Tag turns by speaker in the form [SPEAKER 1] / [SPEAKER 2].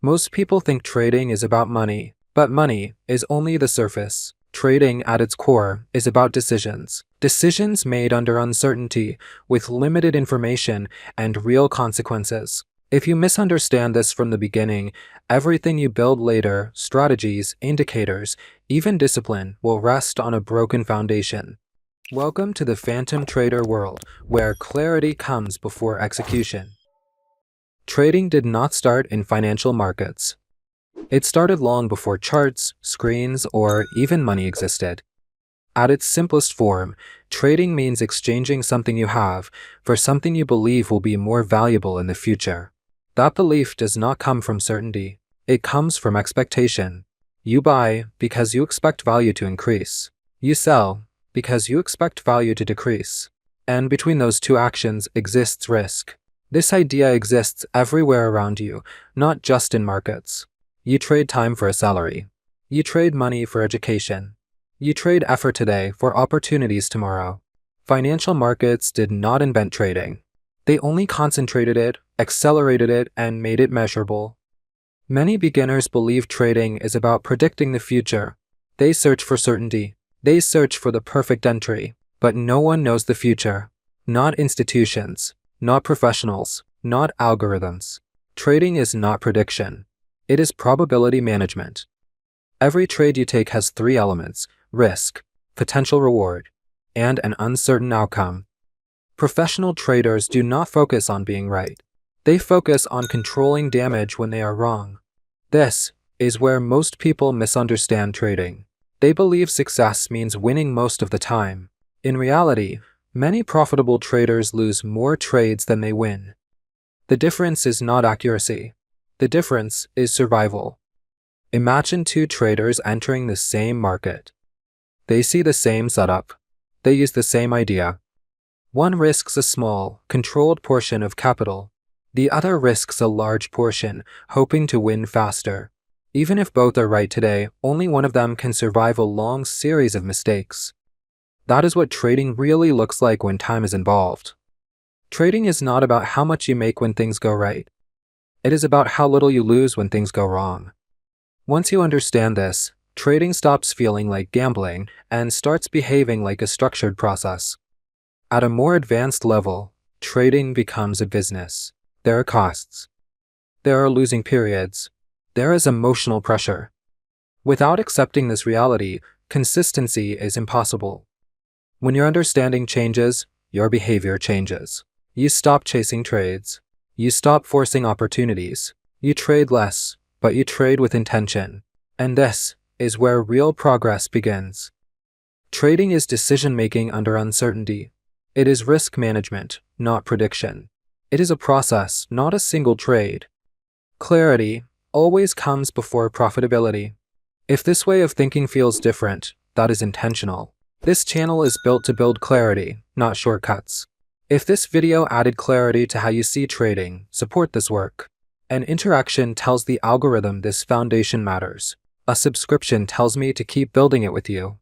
[SPEAKER 1] Most people think trading is about money, but money is only the surface. Trading at its core is about decisions. Decisions made under uncertainty, with limited information and real consequences. If you misunderstand this from the beginning, everything you build later, strategies, indicators, even discipline, will rest on a broken foundation. Welcome to the Phantom Trader world, where clarity comes before execution. Trading did not start in financial markets. It started long before charts, screens, or even money existed. At its simplest form, trading means exchanging something you have for something you believe will be more valuable in the future. That belief does not come from certainty. It comes from expectation. You buy because you expect value to increase. You sell because you expect value to decrease. And between those two actions exists risk. This idea exists everywhere around you, not just in markets. You trade time for a salary. You trade money for education. You trade effort today for opportunities tomorrow. Financial markets did not invent trading. They only concentrated it, accelerated it, and made it measurable. Many beginners believe trading is about predicting the future. They search for certainty. They search for the perfect entry. But no one knows the future. Not institutions. Not professionals. Not algorithms. Trading is not prediction. It is probability management. Every trade you take has three elements: risk, potential reward, and an uncertain outcome. Professional traders do not focus on being right. They focus on controlling damage when they are wrong. This is where most people misunderstand trading. They believe success means winning most of the time. In reality, many profitable traders lose more trades than they win. The difference is not accuracy. The difference is survival. Imagine two traders entering the same market. They see the same setup. They use the same idea. One risks a small, controlled portion of capital. The other risks a large portion, hoping to win faster. Even if both are right today, only one of them can survive a long series of mistakes. That is what trading really looks like when time is involved. Trading is not about how much you make when things go right. It is about how little you lose when things go wrong. Once you understand this, trading stops feeling like gambling and starts behaving like a structured process. At a more advanced level, trading becomes a business. There are costs. There are losing periods. There is emotional pressure. Without accepting this reality, consistency is impossible. When your understanding changes, your behavior changes. You stop chasing trades. You stop forcing opportunities. You trade less, but you trade with intention. And this is where real progress begins. Trading is decision-making under uncertainty. It is risk management, not prediction. It is a process, not a single trade. Clarity always comes before profitability. If this way of thinking feels different, that is intentional. This channel is built to build clarity, not shortcuts. If this video added clarity to how you see trading, support this work. An interaction tells the algorithm this foundation matters. A subscription tells me to keep building it with you.